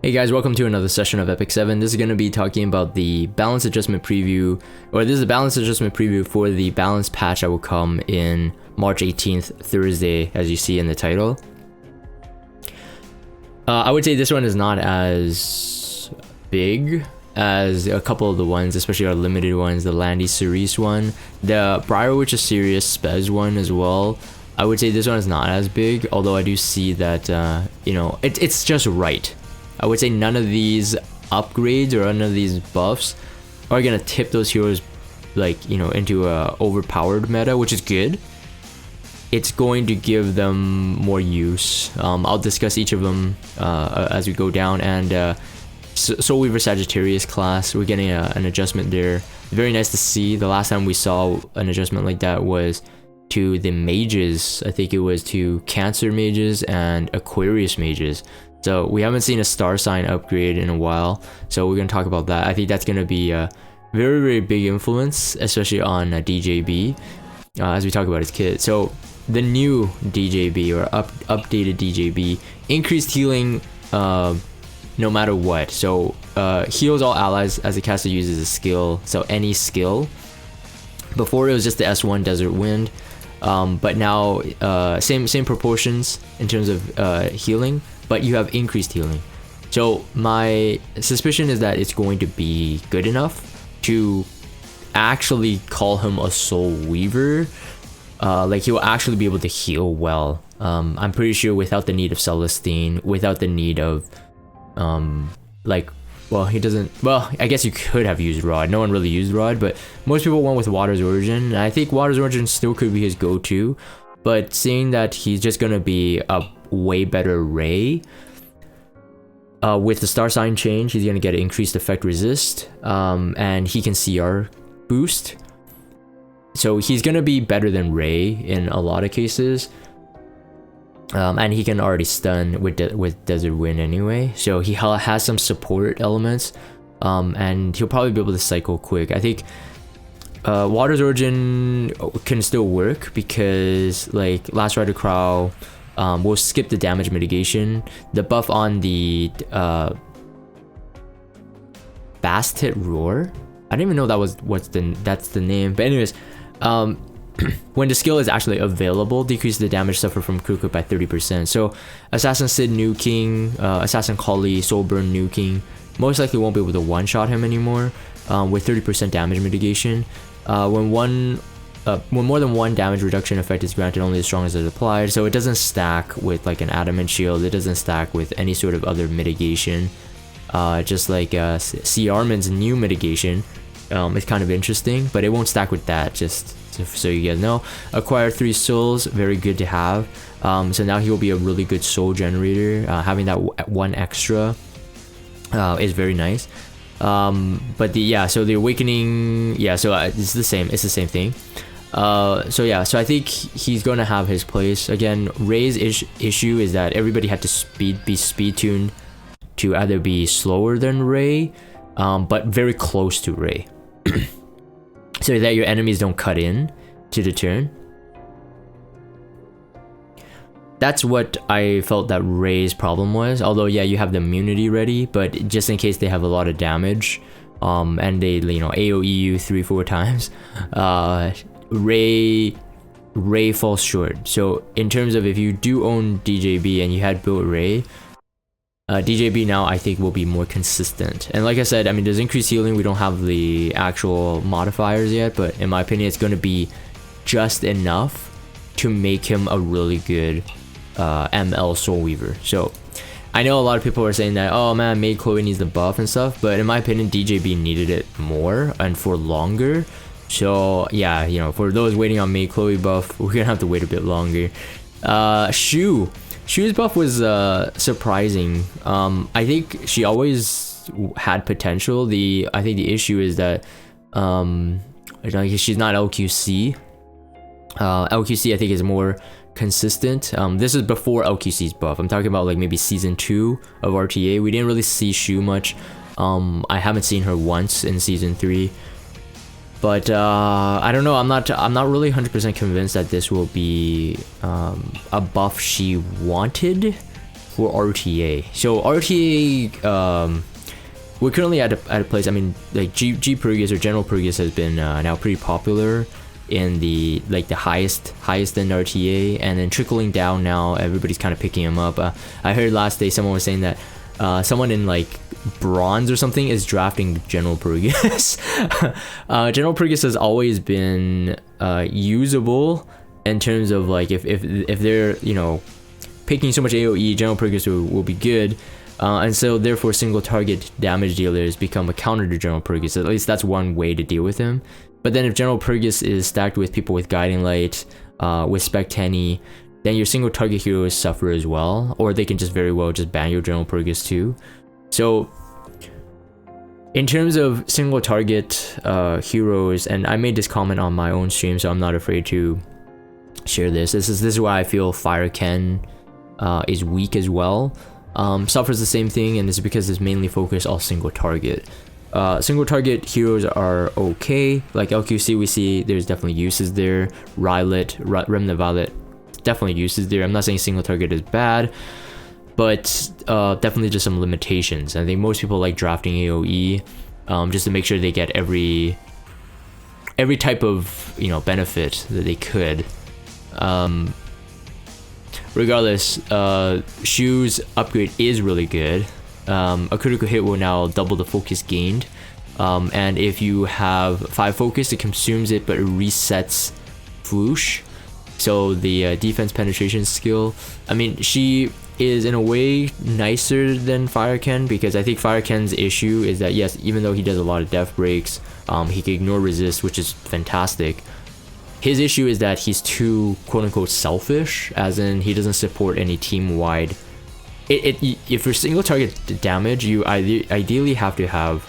Hey guys, welcome to another session of Epic 7. This is going to be talking about the balance adjustment preview, or this is a balance adjustment preview for the balance patch that will come in March 18th, Thursday, as you see in the title. I would say this one is not as big as a couple of the ones, especially our limited ones, the Landy Cerise one, the Briar Witch of Sirius Spez one as well. I would say this one is not as big, although I do see that, it's just right. I would say none of these upgrades or none of these buffs are gonna tip those heroes into a overpowered meta, which is good. It's going to give them more use. I'll discuss each of them as we go down. And Soul Weaver Sagittarius class, we're getting an adjustment there. Very nice to see. The last time we saw an adjustment like that was to the mages. I think it was to Cancer mages and Aquarius mages. So we haven't seen a star sign upgrade in a while, so we're going to talk about that. I think that's going to be a very, very big influence, especially on DJB, as we talk about his kit. So the new DJB, or updated DJB, increased healing no matter what. So heals all allies as the caster uses a skill, so any skill. Before it was just the S1 Desert Wind, but now same proportions in terms of healing, but you have increased healing. So my suspicion is that it's going to be good enough to actually call him a Soul Weaver. Like he'll actually be able to heal well. I'm pretty sure without the need of Celestine, without the need of he doesn't, well, I guess you could have used Rod. No one really used Rod, but most people went with Water's Origin, and I think Water's Origin still could be his go-to, but seeing that he's just gonna be a way better Ray, with the star sign change, he's gonna get an increased effect resist, and he can CR boost, so he's gonna be better than Ray in a lot of cases. And he can already stun with Desert Wind anyway, so he has some support elements, and he'll probably be able to cycle quick. I think Water's Origin can still work because like Last Rider Crow will skip the damage mitigation. The buff on the Bastet Roar, I didn't even know that was that's the name, but anyways, when the skill is actually available, decrease the damage suffered from crew cut by 30%. So Assassin Sid Nuking, Assassin Collie, Soulburn Nuking most likely won't be able to one-shot him anymore, with 30% damage mitigation. When more than one damage reduction effect is granted, only as strong as it's applied, so it doesn't stack with like an adamant shield, it doesn't stack with any sort of other mitigation, just like CArmin's new mitigation. It's kind of interesting, but it won't stack with that, just so you guys know. Acquire 3 souls, very good to have. So now he will be a really good soul generator. Having that one extra is very nice. But so the awakening, so it's the same thing. So I think he's gonna have his place. Again, Ray's issue is that everybody had to be speed tuned to either be slower than Ray, but very close to Ray. So that your enemies don't cut in to the turn. That's what I felt that Ray's problem was. Although you have the immunity ready, but just in case they have a lot of damage, and they AoE you 3-4 times, Ray falls short. So in terms of if you do own DJB and you had built Ray, DJB now I think will be more consistent. And like I said, I mean, there's increased healing. We don't have the actual modifiers yet, but in my opinion, it's going to be just enough to make him a really good ML Soul Weaver. So I know a lot of people are saying that, oh man, Maid Chloe needs the buff and stuff, but in my opinion, DJB needed it more and for longer. So yeah, for those waiting on Maid Chloe buff, we're gonna have to wait a bit longer. Choux's buff was surprising. I think she always had potential. I think the issue is that she's not LQC. LQC I think is more consistent. This is before LQC's buff. I'm talking about like maybe season 2 of RTA. We didn't really see Choux much. I haven't seen her once in season 3. But I don't know, I'm not really 100% convinced that this will be a buff she wanted. for RTA. So RTA, we're currently at a place. I mean, like G Pergus or General Pergus has been now pretty popular in the highest end RTA, and then trickling down now, everybody's kind of picking him up. I heard last day someone was saying that someone in like bronze or something is drafting General Pergus. General Pergus has always been usable in terms of like if they're, you know, picking so much AoE, General Pergus will be good. And so therefore single target damage dealers become a counter to General Pergus. At least that's one way to deal with him. But then if General Pergus is stacked with people with Guiding Light, with Spec Tenny, then your single target heroes suffer as well, or they can just very well just ban your General Pergus too. So in terms of single target heroes, and I made this comment on my own stream, so I'm not afraid to share this. This is why I feel Fire Ken is weak as well. Suffers the same thing, and it's because it's mainly focused on single target. Single target heroes are okay. Like LQC, we see there's definitely uses there. Rylet, Remnant Violet, definitely uses there. I'm not saying single target is bad, but definitely just some limitations. I think most people like drafting AoE just to make sure they get every type of, you know, benefit that they could. Regardless, Choux' upgrade is really good. A critical hit will now double the focus gained, and if you have 5 focus, it consumes it, but it resets Floosh. So the defense penetration skill, I mean, she is in a way nicer than Fire Ken, because I think Fire Ken's issue is that yes, even though he does a lot of death breaks, he can ignore resist, which is fantastic. His issue is that he's too quote-unquote selfish, as in he doesn't support any team-wide. If you're single target damage, you ideally have to have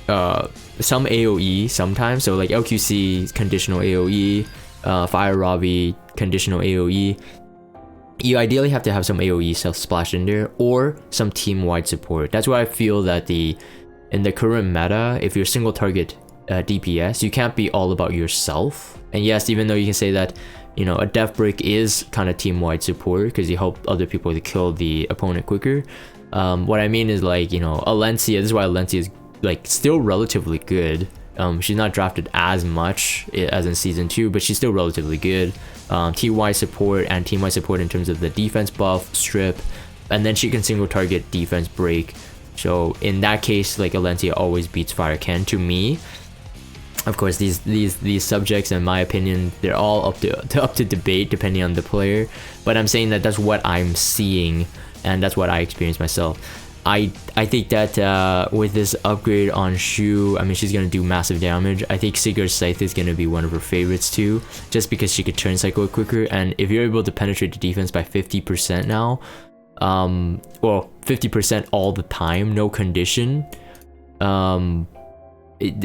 some AoE sometimes. So like LQC conditional AoE, Fire Robbie conditional AoE. You ideally have to have some AoE self-splash in there, or some team-wide support. That's why I feel that in the current meta, if you're single target DPS, you can't be all about yourself. And yes, even though you can say that, you know, a death break is kind of team-wide support because you help other people to kill the opponent quicker. What I mean is, like, you know, Alencia, this is why Alencia is like still relatively good. She's not drafted as much as in season 2, but she's still relatively good. TY support and team-wide support in terms of the defense buff, strip, and then she can single target defense break. So in that case, like, Alencia always beats Fire Ken to me. Of course, these subjects, in my opinion, they're all up to debate depending on the player. But I'm saying that that's what I'm seeing, and that's what I experienced myself. I think that with this upgrade on Choux, I mean, she's gonna do massive damage. I think Sigurd's Scythe is gonna be one of her favorites too, just because she could turn cycle it quicker. And if you're able to penetrate the defense by 50% now, well, 50% all the time, no condition,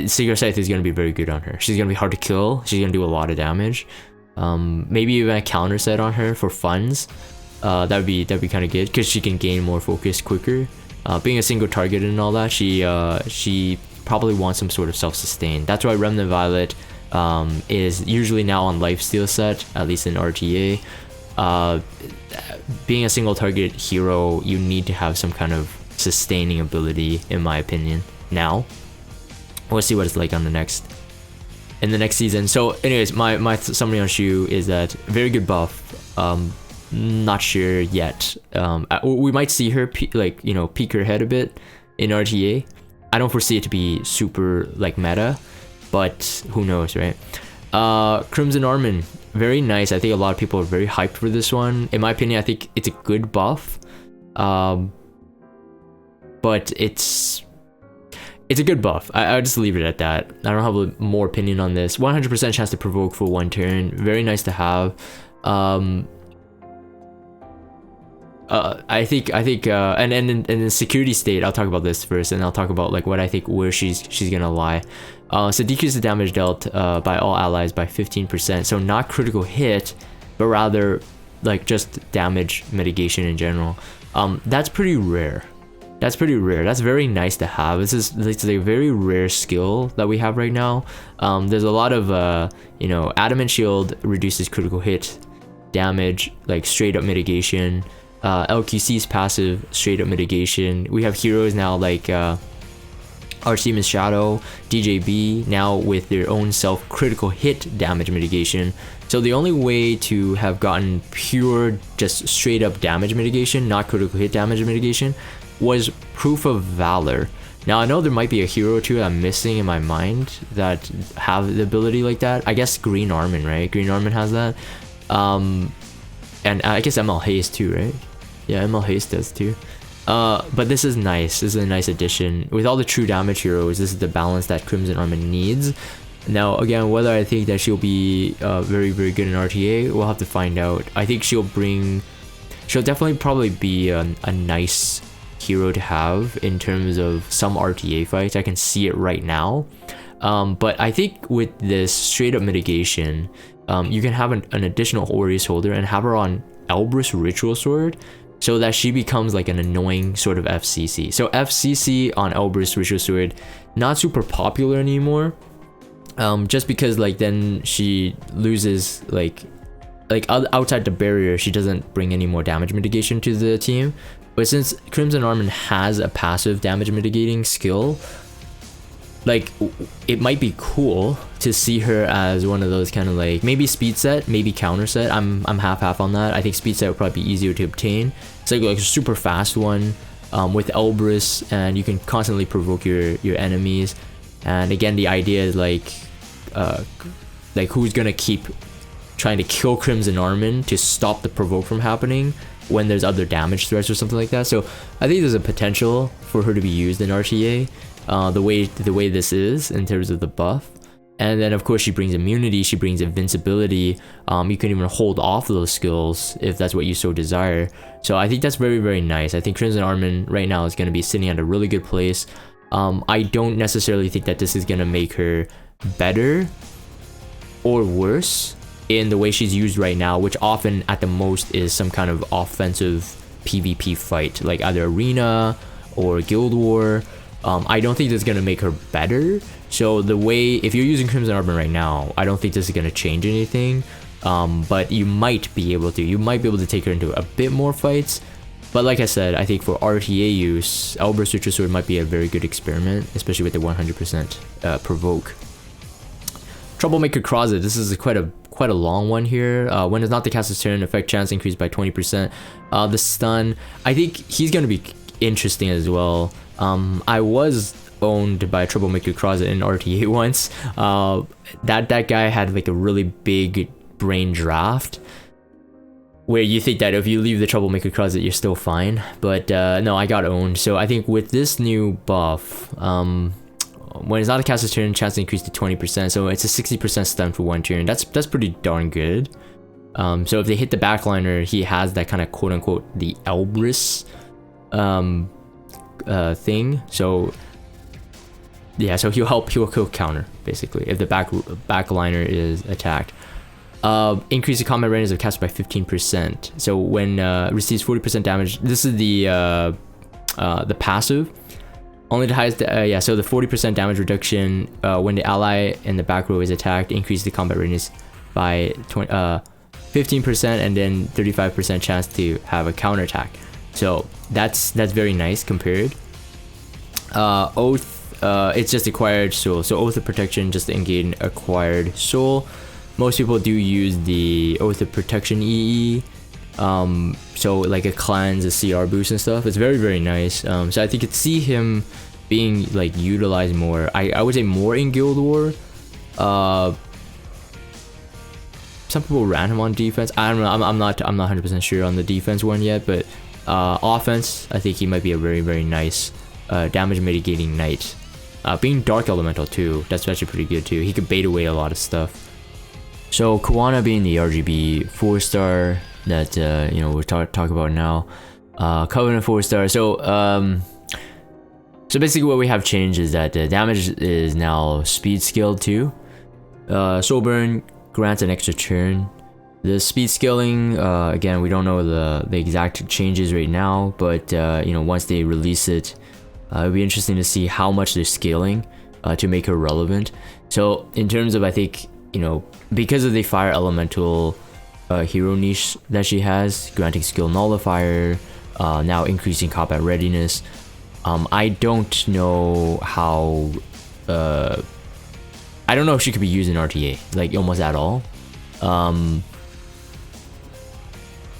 Sigurd's Scythe is going to be very good on her. She's going to be hard to kill. She's going to do a lot of damage. Maybe even a counter set on her for funds. That'd be kind of good because she can gain more focus quicker. Being a single target and all that, she probably wants some sort of self-sustain. That's why Remnant Violet is usually now on lifesteal set, at least in RTA. Being a single target hero, you need to have some kind of sustaining ability, in my opinion. Now we'll see what it's like on the next season. So anyways, my summary on Choux is that very good buff. Not sure yet. We might see her peek her head a bit in RTA. I don't foresee it to be super like meta, but who knows, right? Crimson Armin, very nice. I think a lot of people are very hyped for this one. In my opinion, I think it's a good buff, but it's a good buff. I'll just leave it at that. I don't have a more opinion on this. 100% chance to provoke for 1 turn. Very nice to have. I think and in the security state, I'll talk about this first, and I'll talk about like what I think where she's gonna lie. So decrease the damage dealt by all allies by 15%. So not critical hit, but rather like just damage mitigation in general. That's pretty rare. That's very nice to have. It's a very rare skill that we have right now. There's a lot of Adamant Shield reduces critical hit damage, like straight up mitigation. LQC's passive straight up mitigation. We have heroes now like Artemis Shadow, DJB, now with their own self-critical hit damage mitigation. So the only way to have gotten pure, just straight up damage mitigation, not critical hit damage mitigation, was Proof of Valor. Now I know there might be a hero or two I'm missing in my mind that have the ability like that. I guess Green Armin, right? Green Armin has that. And I guess ML Haste too, right? Yeah, ML Haste does too. But this is nice. This is a nice addition. With all the true damage heroes, this is the balance that Crimson Armin needs. Now, again, whether I think that she'll be very, very good in RTA, we'll have to find out. I think she'll definitely probably be a nice hero to have in terms of some RTA fights. I can see it right now. But I think with this straight up mitigation, you can have an additional Aureus holder and have her on Elbrus Ritual Sword, so that she becomes like an annoying sort of FCC. So FCC on Elbrus Ritual Sword, not super popular anymore. Just because like then she loses like outside the barrier, she doesn't bring any more damage mitigation to the team. But since Crimson Armin has a passive damage mitigating skill, like it might be cool to see her as one of those kind of like maybe speed set, maybe counter set. I'm half on that. I think speed set would probably be easier to obtain. It's like a super fast one with Elbrus, and you can constantly provoke your enemies. And again, the idea is like who's gonna keep trying to kill Crimson Armin to stop the provoke from happening when there's other damage threats or something like that. So I think there's a potential for her to be used in RTA. The way this is in terms of the buff. And then of course she brings immunity, she brings invincibility. You can even hold off those skills if that's what you so desire. So I think that's very, very nice. I think Crimson Armin right now is going to be sitting at a really good place. I don't necessarily think that this is going to make her better or worse in the way she's used right now, which often at the most is some kind of offensive PvP fight, like either Arena or Guild War. I don't think this is going to make her better. So the way, if you're using Crimson Armin right now, I don't think this is going to change anything. But you might be able to take her into a bit more fights. But like I said, I think for RTA use, Elbrus Ritual Sword might be a very good experiment, especially with the 100% provoke. Troublemaker CArmin, this is quite a long one here. When it's not the caster's turn, effect chance increased by 20%. The stun, I think he's going to be interesting as well. I was owned by Troublemaker CArmin in RTA once. That guy had like a really big brain draft where you think that if you leave the Troublemaker CArmin, you're still fine. But no, I got owned. So I think with this new buff, when it's not a caster's turn, chance increased to 20%. So it's a 60% stun for one turn. That's pretty darn good. So if they hit the backliner, he has that kind of quote unquote the Elbrus thing. So yeah, so he'll counter basically if the backliner is attacked. Increase the combat readiness of caster by 15%. So when receives 40% damage, this is the passive. Only the highest, yeah, so the 40% damage reduction when the ally in the back row is attacked, increase the combat readiness by 15% and then 35% chance to have a counter attack. So that's very nice compared. Oath, it's just acquired soul. So Oath of Protection, just gain acquired soul. Most people do use the Oath of Protection EE. So like a cleanse, a CR boost and stuff. It's very, very nice. So I think you'd see him being like utilized more. I would say more in Guild War. Some people ran him on defense. I don't know. I'm not 100% sure on the defense one yet, but offense, I think he might be a very, very nice damage mitigating knight. Being Dark Elemental too, that's actually pretty good too. He could bait away a lot of stuff. So Kawana being the RGB 4-star that we'll talk about now. Covenant 4-star. So basically what we have changed is that the damage is now speed scaled too. Soul Burn grants an extra turn. The speed scaling, again, we don't know the exact changes right now, but once they release it, it'll be interesting to see how much they're scaling to make her relevant. So in terms of, I think, because of the fire elemental hero niche that she has, granting skill nullifier, now increasing combat readiness. I don't know how. I don't know if she could be used in RTA, like almost at all.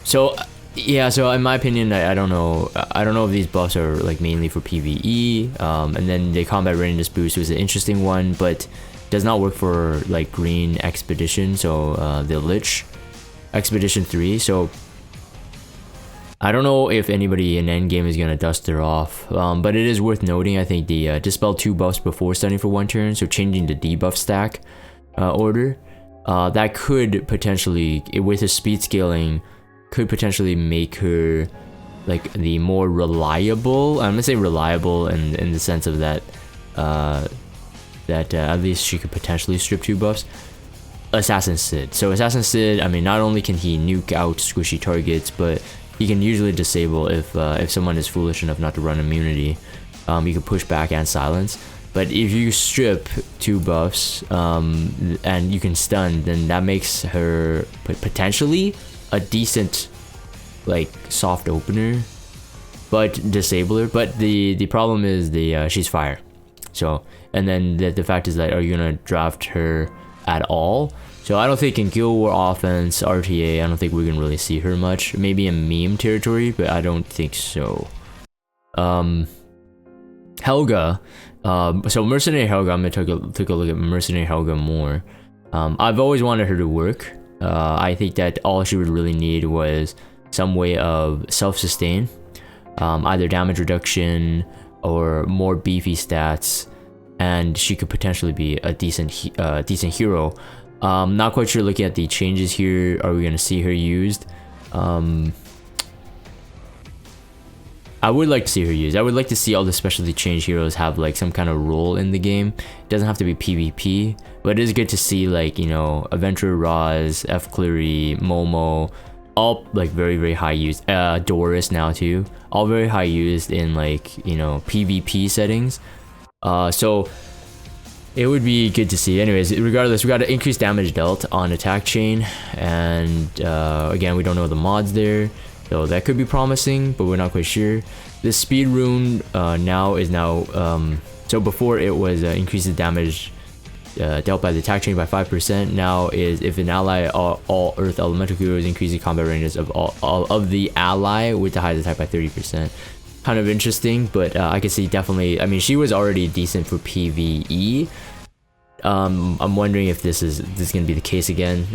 So yeah, so in my opinion, I don't know. I don't know if these buffs are like mainly for PvE. And then the combat readiness boost was an interesting one, but does not work for like green expedition. So the Lich expedition 3. So I don't know if anybody in endgame is gonna dust her off, but it is worth noting. I think the dispel 2 buffs before stunning for 1 turn, so changing the debuff stack order, that could potentially, with her speed scaling, could potentially make her like the more reliable. I'm gonna say reliable in the sense of that at least she could potentially strip 2 buffs. Assassin Sid. So Assassin Sid, I mean, not only can he nuke out squishy targets, but he can usually disable if someone is foolish enough not to run immunity. You can push back and silence. But if you strip 2 buffs and you can stun, then that makes her potentially a decent like soft opener, but disabler. But the problem is she's fire. So, and then the fact is that, are you gonna draft her at all? So I don't think in Guild War offense, RTA, I don't think we can really see her much. Maybe in meme territory, but I don't think so. Helga. So Mercenary Helga, I'm gonna take a look at Mercenary Helga more. I've always wanted her to work. I think that all she would really need was some way of self-sustain, either damage reduction or more beefy stats, and she could potentially be a decent hero. Not quite sure looking at the changes here. Are we gonna see her used? I would like to see her used. I would like to see all the specialty change heroes have like some kind of role in the game. It doesn't have to be PvP, but it is good to see, like, you know, Adventurer Roz, F Cleary, Momo, all like very high used. Doris now too, all very high used in like, you know, PvP settings. So it would be good to see. Anyways, regardless, we got to increase damage dealt on attack chain, and again, we don't know the mods there, so that could be promising, but we're not quite sure. The speed rune is now so before it was increases damage dealt by the attack chain by 5%. Now is if an ally all earth elemental heroes increasing combat ranges of all of the ally with the highest attack by 30%. Kind of interesting, but I can see definitely. I mean, she was already decent for PvE. I'm wondering if this is gonna be the case again.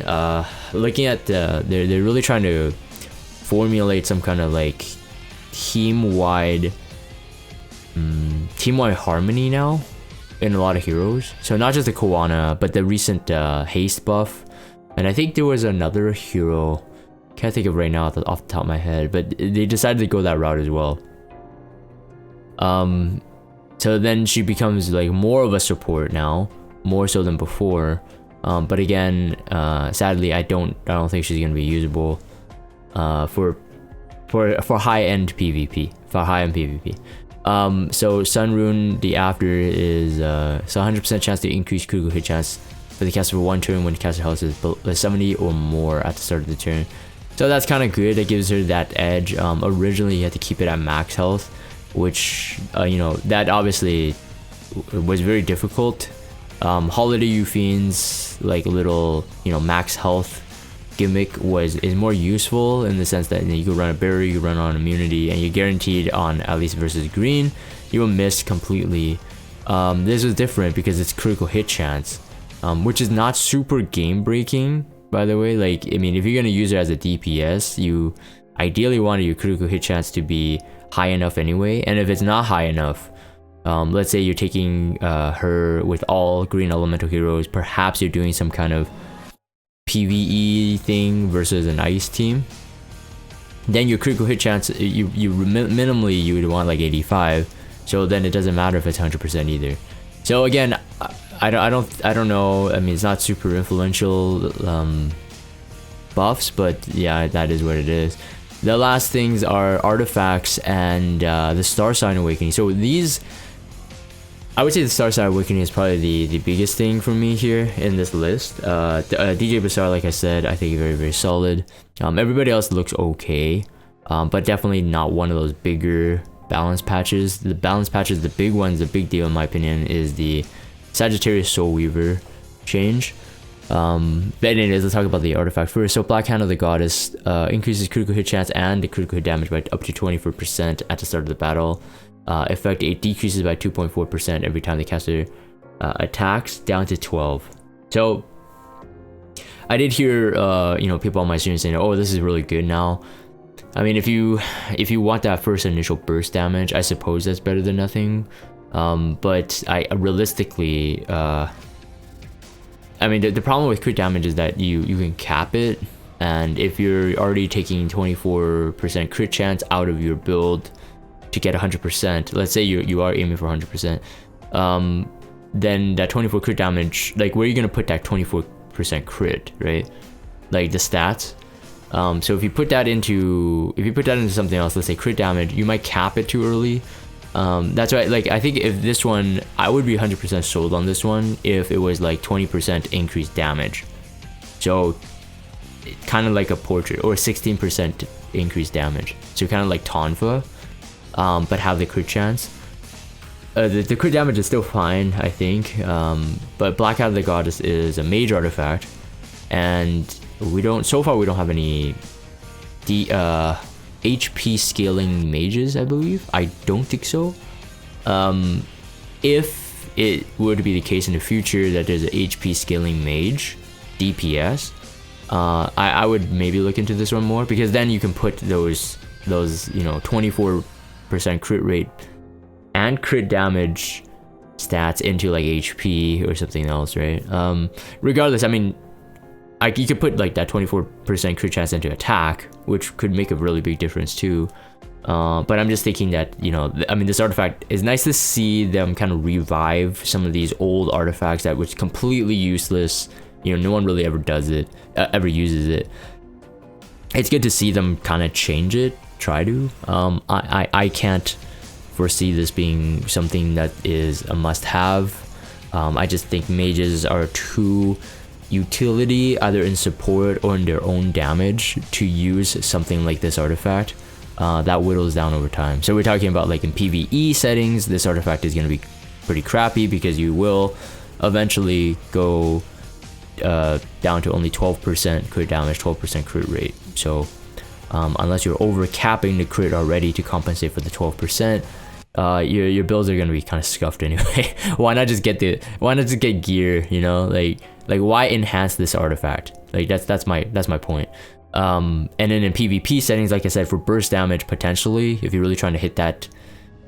Looking at they're really trying to formulate some kind of like team-wide harmony now in a lot of heroes. So not just the Kawana, but the recent haste buff, and I think there was another hero. Can't think of right now off the top of my head, but they decided to go that route as well. So then she becomes like more of a support now, more so than before. But again, sadly, I don't think she's gonna be usable for high-end PvP. So Sun Rune, the after is so 100% chance to increase critical hit chance for the caster for 1 turn when the caster health is 70 or more at the start of the turn. So that's kind of good. That gives her that edge. Originally, you had to keep it at max health, which you know, that obviously was very difficult. Holiday You Fiend's like little, you know, max health gimmick is more useful in the sense that, you know, you could run a barrier, you run on immunity, and you're guaranteed on at least versus green you will miss completely. This was different because it's critical hit chance, which is not super game breaking, by the way. Like, I mean, if you're gonna use it as a DPS, you ideally want your critical hit chance to be high enough anyway. And if it's not high enough, let's say you're taking her with all green elemental heroes, perhaps you're doing some kind of PvE thing versus an ice team, then your critical hit chance, minimally you would want like 85, so then it doesn't matter if it's 100% either. So again, I don't know. I mean, it's not super influential buffs, but yeah, that is what it is. The last things are artifacts and the Star Sign Awakening. So these, I would say the Star Side Awakening is probably the biggest thing for me here in this list. DJ Basar, like I said, I think very, very solid. Everybody else looks okay, but definitely not one of those bigger balance patches. The balance patches, the big ones, the big deal in my opinion is the Sagittarius Soul Weaver change. But anyways, let's talk about the artifact first. So Black Hand of the Goddess increases critical hit chance and the critical hit damage by up to 24% at the start of the battle. Effect 8 decreases by 2.4% every time the caster attacks, down to 12. So I did hear people on my stream saying, oh, this is really good now. I mean, if you want that first initial burst damage, I suppose that's better than nothing. But I realistically, I mean, the problem with crit damage is that you can cap it, and if you're already taking 24% crit chance out of your build to get 100%, let's say you are aiming for 100%, then that 24 crit damage, like, where are you gonna put that 24% crit, right? Like the stats. So if you put that into something else, let's say crit damage, you might cap it too early. That's right. Like, I think if this one, I would be 100% sold on this one if it was like 20% increased damage. So kind of like a portrait, or 16% increased damage. So kind of like Tonfa, but have the crit chance. The crit damage is still fine, I think. But Black Hand of the Goddess is a mage artifact, and so far we don't have any HP scaling mages, I believe. I don't think so. If it were to be the case in the future that there's an HP scaling mage DPS, I would maybe look into this one more, because then you can put those 24% crit rate and crit damage stats into like HP or something else, right? Regardless, I mean, you could put like that 24% crit chance into attack, which could make a really big difference too. But I'm just thinking that, I mean, this artifact is nice to see them kind of revive some of these old artifacts that was completely useless. No one really ever does it, ever uses it. It's good to see them kind of change it, try to. I can't foresee this being something that is a must-have. I just think mages are too utility, either in support or in their own damage, to use something like this artifact. That whittles down over time. So we're talking about like in PvE settings, this artifact is going to be pretty crappy, because you will eventually go down to only 12% crit damage, 12% crit rate. So unless you're over capping the crit already to compensate for the 12%, your builds are going to be kind of scuffed anyway. Why not just get gear, like why enhance this artifact? Like that's my point. And then in PvP settings, like I said, for burst damage, potentially, if you're really trying to hit that,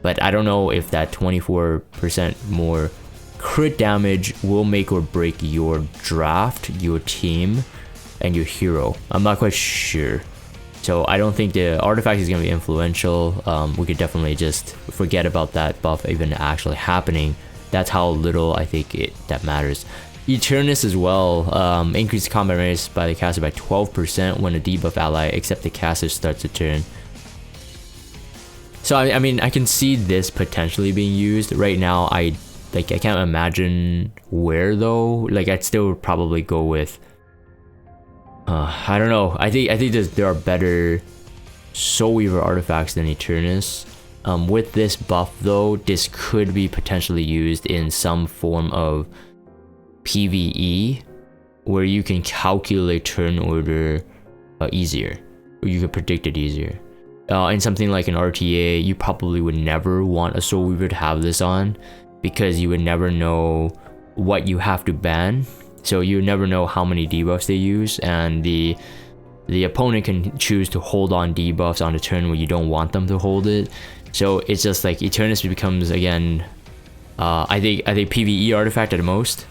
but I don't know if that 24% more crit damage will make or break your draft, your team, and your hero. I'm not quite sure. So I don't think the artifact is going to be influential. We could definitely just forget about that buff even actually happening. That's how little I think that matters. Eternus as well, increase combat race by the caster by 12% when a debuff ally except the caster starts a turn. So I mean, I can see this potentially being used. Right now, I can't imagine where though. Like, I'd still probably go with I don't know. I think there are better Soul Weaver artifacts than Eternus. With this buff though, this could be potentially used in some form of PvE, where you can calculate turn order easier, or you can predict it easier. In something like an RTA, you probably would never want a Soul Weaver to have this on, because you would never know what you have to ban. So you never know how many debuffs they use, and the opponent can choose to hold on debuffs on a turn where you don't want them to hold it. So it's just like Eternus becomes, again, I think PvE artifact at the most.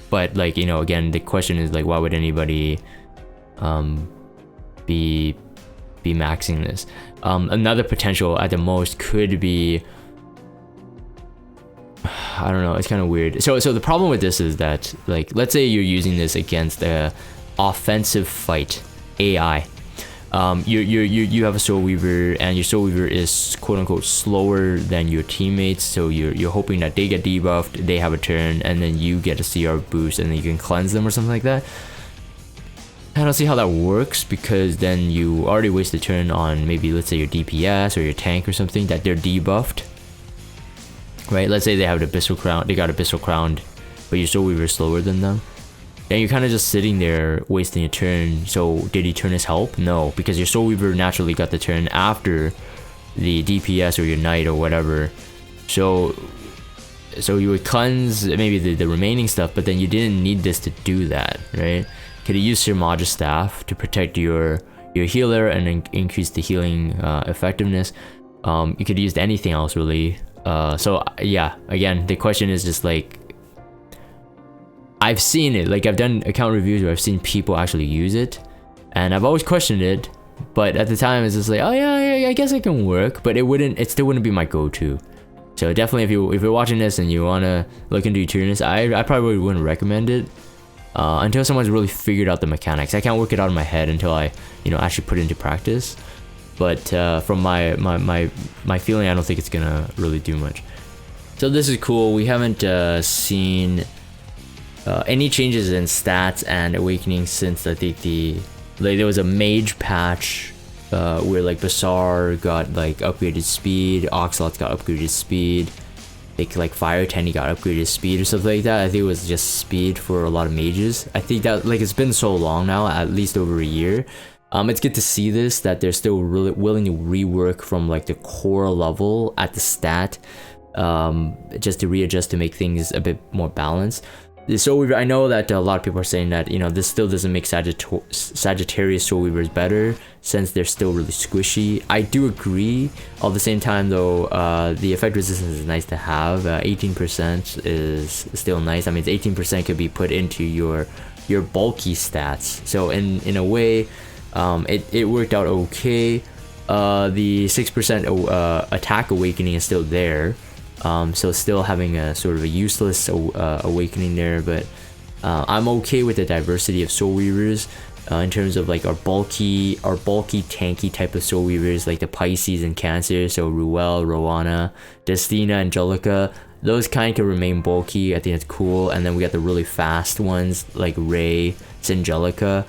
But like, again, the question is like, why would anybody be maxing this? Another potential at the most could be, I don't know, it's kind of weird. So the problem with this is that, like, let's say you're using this against a offensive fight AI, You have a Soul Weaver, and your Soul Weaver is quote unquote slower than your teammates, so you're hoping that they get debuffed, they have a turn, and then you get a CR boost, and then you can cleanse them or something like that. I don't see how that works, because then you already waste a turn on maybe, let's say, your DPS or your tank or something that they're debuffed, right? Let's say they have the Abyssal Crown, they got Abyssal Crown, but your Soul Weaver is slower than them. And you're kind of just sitting there wasting a turn. So did he turn his help? No, because your Soul Weaver naturally got the turn after the DPS or your Knight or whatever. So you would cleanse maybe the remaining stuff, but then you didn't need this to do that, right? Could have used your Maja Staff to protect your healer and increase the healing effectiveness. You could have used anything else really. So yeah, again, the question is just like, I've seen it, like I've done account reviews where I've seen people actually use it, and I've always questioned it, but at the time it's just like, oh yeah, I guess it can work, but it still wouldn't be my go-to. So definitely if you're watching this and you wanna look into Eternus, I probably wouldn't recommend it until someone's really figured out the mechanics. I can't work it out in my head until I actually put it into practice. But from my feeling, I don't think it's gonna really do much. So this is cool. We haven't seen any changes in stats and awakening since I think there was a mage patch where like Basar got like upgraded speed, Oxalot's got upgraded speed, I think like Fire Tenny got upgraded speed or something like that. I think it was just speed for a lot of mages. I think that like it's been so long now, at least over a year. It's good to see this, that they're still really willing to rework from like the core level at the stat, just to readjust to make things a bit more balanced. So I know that a lot of people are saying that this still doesn't make Sagittarius Soul Weavers better, since they're still really squishy. I do agree. At the same time though, the effect resistance is nice to have. 18% is still nice. I mean, 18% could be put into your bulky stats. So in a way, it worked out okay. The 6% attack awakening is still there. So still having a sort of a useless awakening there, but I'm okay with the diversity of Soul Weavers in terms of like our bulky tanky type of Soul Weavers, like the Pisces and Cancer, so Ruel, Rowana, Destina, Angelica. Those kind can remain bulky. I think it's cool. And then we got the really fast ones like Ray, Singelica.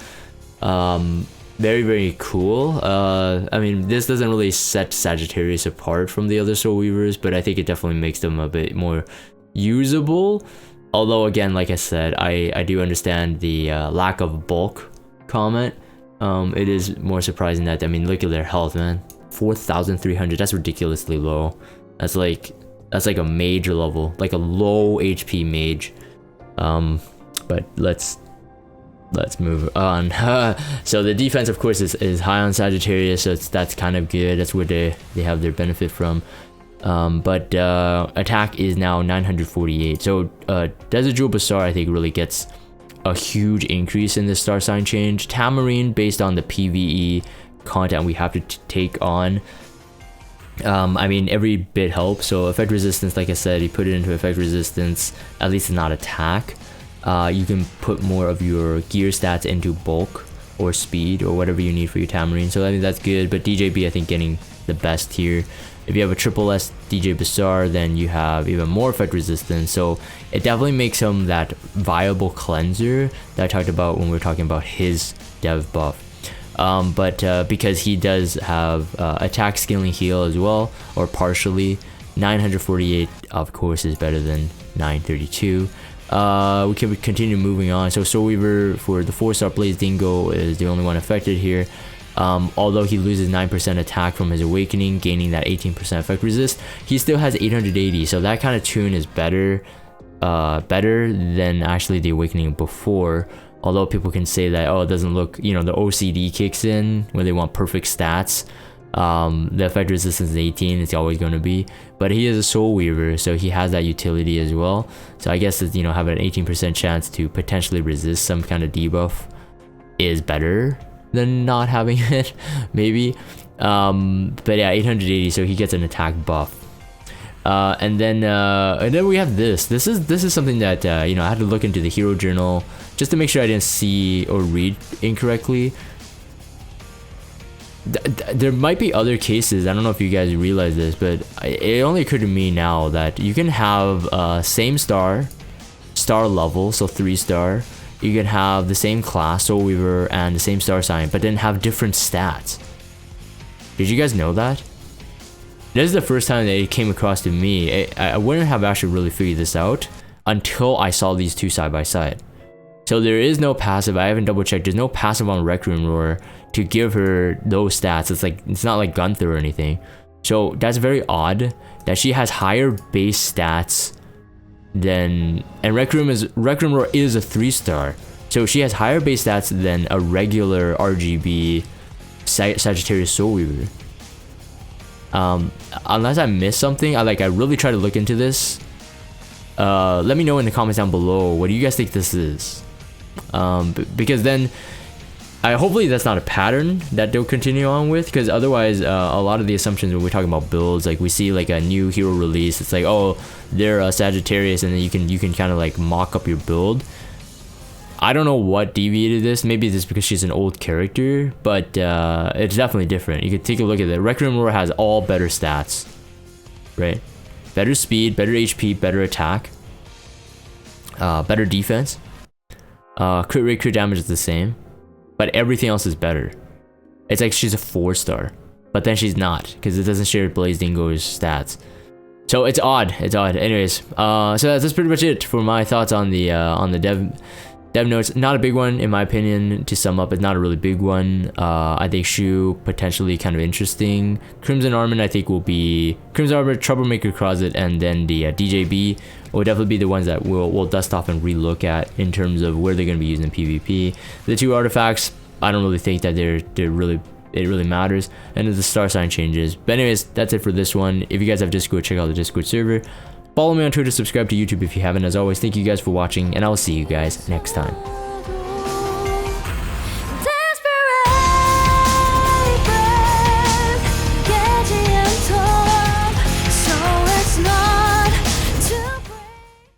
Very, very cool. I mean, this doesn't really set Sagittarius apart from the other Soul Weavers, but I think it definitely makes them a bit more usable. Although, again, like I said, I do understand the lack of bulk comment. It is more surprising that, I mean, look at their health, man. 4,300, that's ridiculously low. That's like a major level, like a low HP mage. But let's move on. So the defense, of course, is high on Sagittarius, so that's kind of good. That's where they have their benefit from. But attack is now 948. So Desert Jewel Basar, I think, really gets a huge increase in the star sign change. Tamarine, based on the PvE content we have to take on, I mean, every bit helps. So effect resistance, like I said, you put it into effect resistance, at least it's not attack. You can put more of your gear stats into bulk or speed or whatever you need for your Tamarine, so I think that's good. But DJB, I think, getting the best here. If you have a triple S DJ Basar, then you have even more effect resistance, so it definitely makes him that viable cleanser that I talked about when we were talking about his dev buff. But because he does have attack, scaling, heal as well, or partially, 948 of course is better than 932. We can continue moving on. So Soul Weaver for the 4-star Blaze Dingo is the only one affected here. Although he loses 9% attack from his awakening, gaining that 18% effect resist, he still has 880. So that kind of tune is better than actually the awakening before. Although people can say that, oh, it doesn't look, the OCD kicks in when they want perfect stats. The effect resistance is 18, it's always going to be, but he is a Soul Weaver, so he has that utility as well. So I guess that, have an 18% chance to potentially resist some kind of debuff is better than not having it, maybe. But yeah, 880, so he gets an attack buff. And then we have this is something that I had to look into the hero journal just to make sure I didn't see or read incorrectly. There might be other cases. I don't know if you guys realize this, but it only occurred to me now that you can have same star level, so 3-star. You can have the same class, Soul Weaver, and the same star sign, but then have different stats. Did you guys know that? This is the first time that it came across to me. I wouldn't have actually really figured this out until I saw these two side by side. So there is no passive. I haven't double checked. There's no passive on Rec Room Roar to give her those stats. It's not like Gunther or anything. So that's very odd that she has higher base stats than, and Rec Room Roar is a 3-star. So she has higher base stats than a regular RGB Sagittarius Soul Weaver. Unless I missed something, I really try to look into this. Let me know in the comments down below, what do you guys think this is? Because then hopefully that's not a pattern that they'll continue on with, because otherwise a lot of the assumptions when we're talking about builds, like we see like a new hero release, it's like, oh, they're a Sagittarius, and then you can kind of like mock up your build. I don't know what deviated this. Maybe it's because she's an old character, but it's definitely different. You can take a look at it. Rec Room Roar has all better stats, right? Better speed, better HP, better attack, better defense. Crit rate, crit damage is the same, but everything else is better. It's like she's a 4-star, but then she's not, because it doesn't share Blaze Dingo's stats. So it's odd. It's odd. Anyways, so that's pretty much it for my thoughts on the dev notes. Not a big one in my opinion. To sum up, it's not a really big one. I think Choux potentially kind of interesting. Crimson Armin I think will be Crimson Armin, Troublemaker CArmin, and then the DJB will definitely be the ones that we'll dust off and relook at in terms of where they're going to be used in PvP. The 2 artifacts, I don't really think that it really matters, and the star sign changes. But anyways, that's it for this one. If you guys have Discord, check out the Discord server. Follow me on Twitter, subscribe to YouTube if you haven't. As always, thank you guys for watching, and I will see you guys next time.